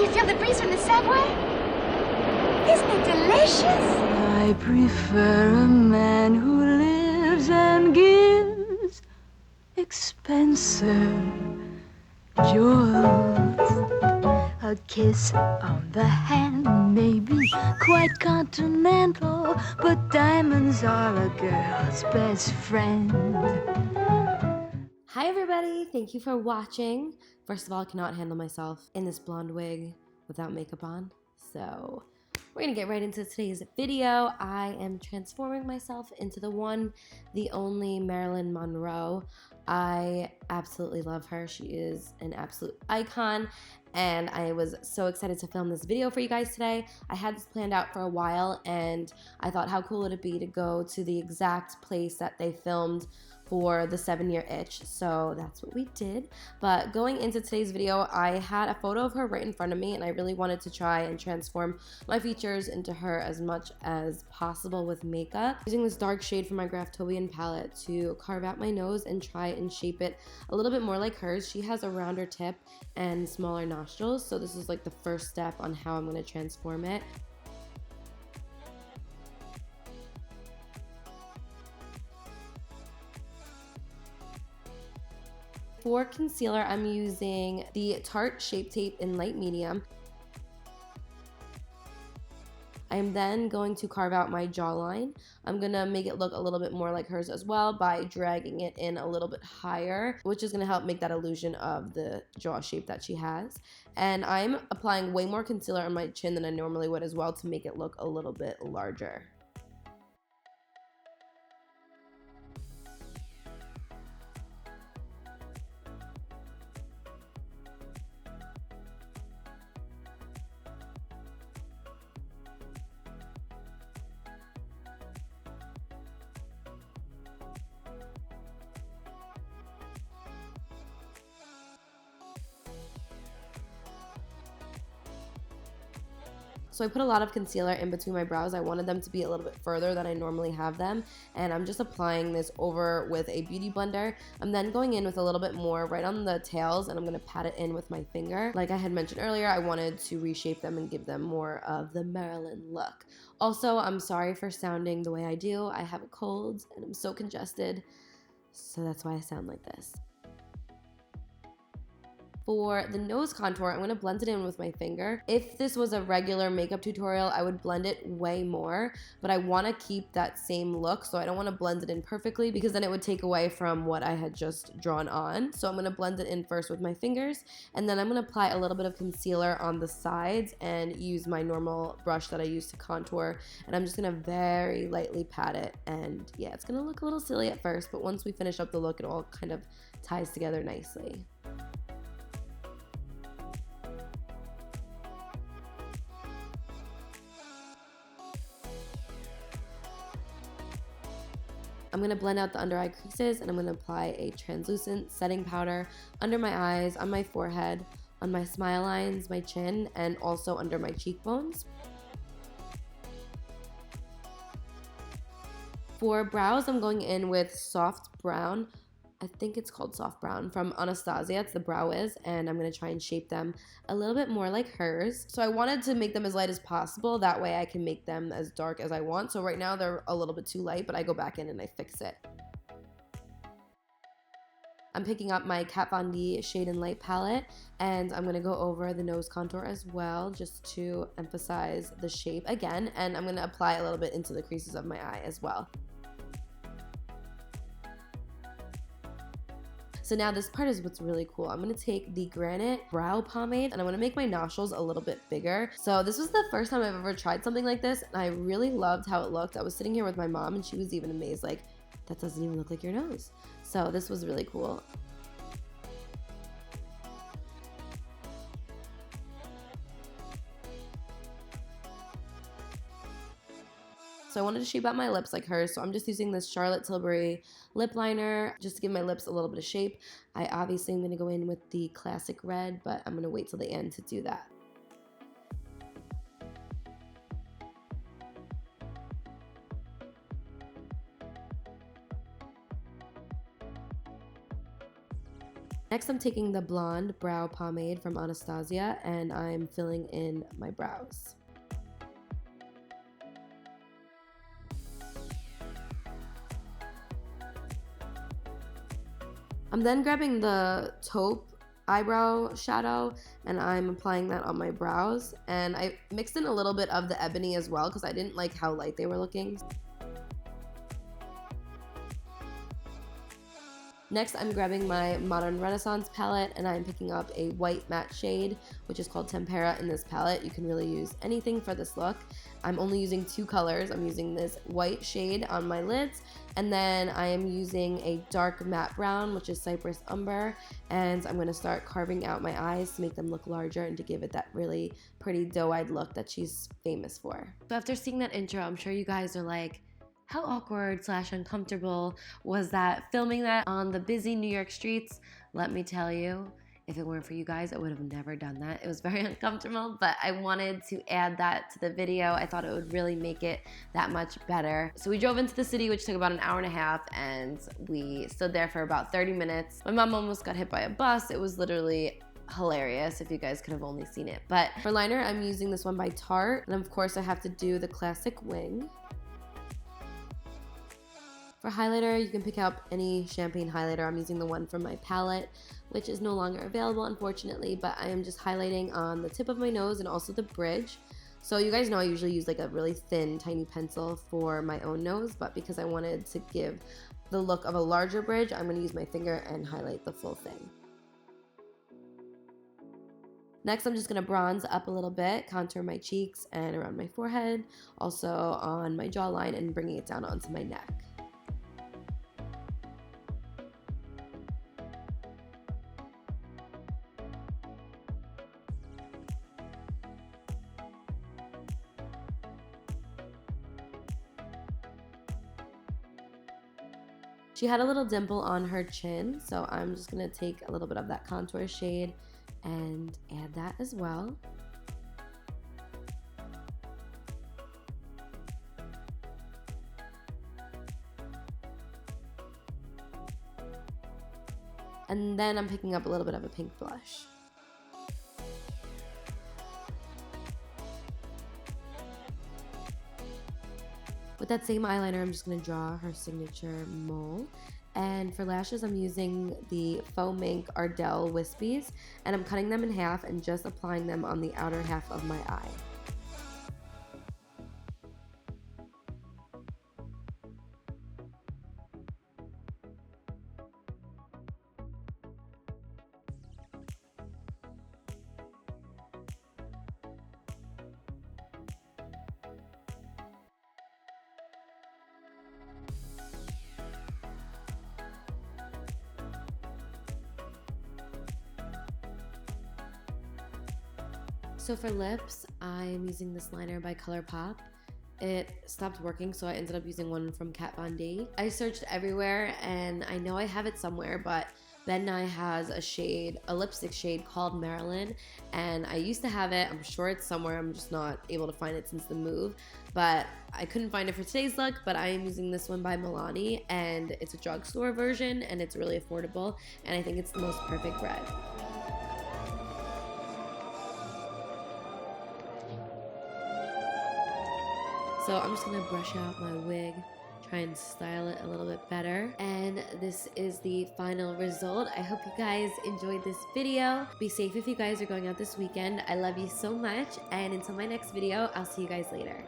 you feel the breeze from the subway? Isn't it delicious? I prefer a man who lives and gives expensive jewels. A kiss on the hand may be quite continental, but diamonds are a girl's best friend. Hi everybody, thank you for watching. First of all, I cannot handle myself in this blonde wig without makeup on, so we're gonna get right into today's video. I am transforming myself into the one, the only Marilyn Monroe. I absolutely love her. She is an absolute icon, and I was so excited to film this video for you guys today. I had this planned out for a while, and I thought how cool would it be to go to the exact place that they filmed for the 7-year itch. So that's what we did. But going into today's video, I had a photo of her right in front of me, and I really wanted to try and transform my features into her as much as possible with makeup. Using this dark shade from my Graftobian palette to carve out my nose and try and shape it a little bit more like hers. She has a rounder tip and smaller nostrils, so this is like the first step on how I'm going to transform it. For concealer, I'm using the Tarte Shape Tape in light medium. I'm then going to carve out my jawline. I'm gonna make it look a little bit more like hers as well by dragging it in a little bit higher, which is gonna help make that illusion of the jaw shape that she has. And I'm applying way more concealer on my chin than I normally would as well to make it look a little bit larger. So I put a lot of concealer in between my brows. I wanted them to be a little bit further than I normally have them. And I'm just applying this over with a beauty blender. I'm then going in with a little bit more right on the tails, and I'm gonna pat it in with my finger. Like I had mentioned earlier, I wanted to reshape them and give them more of the Marilyn look. Also, I'm sorry for sounding the way I do. I have a cold and I'm so congested. So that's why I sound like this. For the nose contour, I'm going to blend it in with my finger. If this was a regular makeup tutorial, I would blend it way more, but I want to keep that same look, so I don't want to blend it in perfectly because then it would take away from what I had just drawn on. So I'm going to blend it in first with my fingers, and then I'm going to apply a little bit of concealer on the sides and use my normal brush that I use to contour, and I'm just going to very lightly pat it. And yeah, it's going to look a little silly at first, but once we finish up the look, it all kind of ties together nicely. I'm going to blend out the under eye creases, and I'm going to apply a translucent setting powder under my eyes, on my forehead, on my smile lines, my chin, and also under my cheekbones. For brows, I'm going in with soft brown. I think it's called soft brown from Anastasia. It's the Brow Wiz, and I'm going to try and shape them a little bit more like hers. So I wanted to make them as light as possible. That way I can make them as dark as I want. So right now they're a little bit too light, but I go back in and I fix it. I'm picking up my Kat Von D Shade and Light palette, and I'm going to go over the nose contour as well just to emphasize the shape again. And I'm going to apply a little bit into the creases of my eye as well. So now this part is what's really cool. I'm going to take the Granite Brow Pomade, and I'm going to make my nostrils a little bit bigger. So this was the first time I've ever tried something like this, and I really loved how it looked. I was sitting here with my mom, and she was even amazed, like, that doesn't even look like your nose. So this was really cool. So I wanted to shape out my lips like hers, so I'm just using this Charlotte Tilbury lip liner just to give my lips a little bit of shape. I obviously am going to go in with the classic red, but I'm going to wait till the end to do that. Next, I'm taking the blonde brow pomade from Anastasia and I'm filling in my brows. I'm then grabbing the taupe eyebrow shadow and I'm applying that on my brows, and I mixed in a little bit of the ebony as well because I didn't like how light they were looking. Next, I'm grabbing my Modern Renaissance palette and I'm picking up a white matte shade, which is called Tempera in this palette. You can really use anything for this look. I'm only using 2 colors. I'm using this white shade on my lids, and then I am using a dark matte brown, which is Cypress Umber, and I'm going to start carving out my eyes to make them look larger and to give it that really pretty doe-eyed look that she's famous for. So after seeing that intro, I'm sure you guys are like, how awkward / uncomfortable was that filming that on the busy New York streets? Let me tell you, if it weren't for you guys, I would have never done that. It was very uncomfortable, but I wanted to add that to the video. I thought it would really make it that much better. So we drove into the city, which took about an hour and a half, and we stood there for about 30 minutes. My mom almost got hit by a bus. It was literally hilarious if you guys could have only seen it. But for liner, I'm using this one by Tarte, and of course I have to do the classic wing. For highlighter, you can pick up any champagne highlighter. I'm using the one from my palette, which is no longer available, unfortunately, but I am just highlighting on the tip of my nose and also the bridge. So you guys know I usually use like a really thin, tiny pencil for my own nose, but because I wanted to give the look of a larger bridge, I'm going to use my finger and highlight the full thing. Next, I'm just going to bronze up a little bit, contour my cheeks and around my forehead, also on my jawline, and bringing it down onto my neck. She had a little dimple on her chin, so I'm just going to take a little bit of that contour shade and add that as well. And then I'm picking up a little bit of a pink blush. With that same eyeliner, I'm just going to draw her signature mole. And for lashes, I'm using the Faux Mink Ardell Wispies, and I'm cutting them in half and just applying them on the outer half of my eye. So for lips, I'm using this liner by ColourPop. It stopped working, so I ended up using one from Kat Von D. I searched everywhere, and I know I have it somewhere, but Ben Nye has a lipstick shade called Marilyn, and I used to have it. I'm sure it's somewhere. I'm just not able to find it since the move, but I couldn't find it for today's look, but I am using this one by Milani, and it's a drugstore version, and it's really affordable, and I think it's the most perfect red. So I'm just going to brush out my wig, try and style it a little bit better. And this is the final result. I hope you guys enjoyed this video. Be safe if you guys are going out this weekend. I love you so much. And until my next video, I'll see you guys later.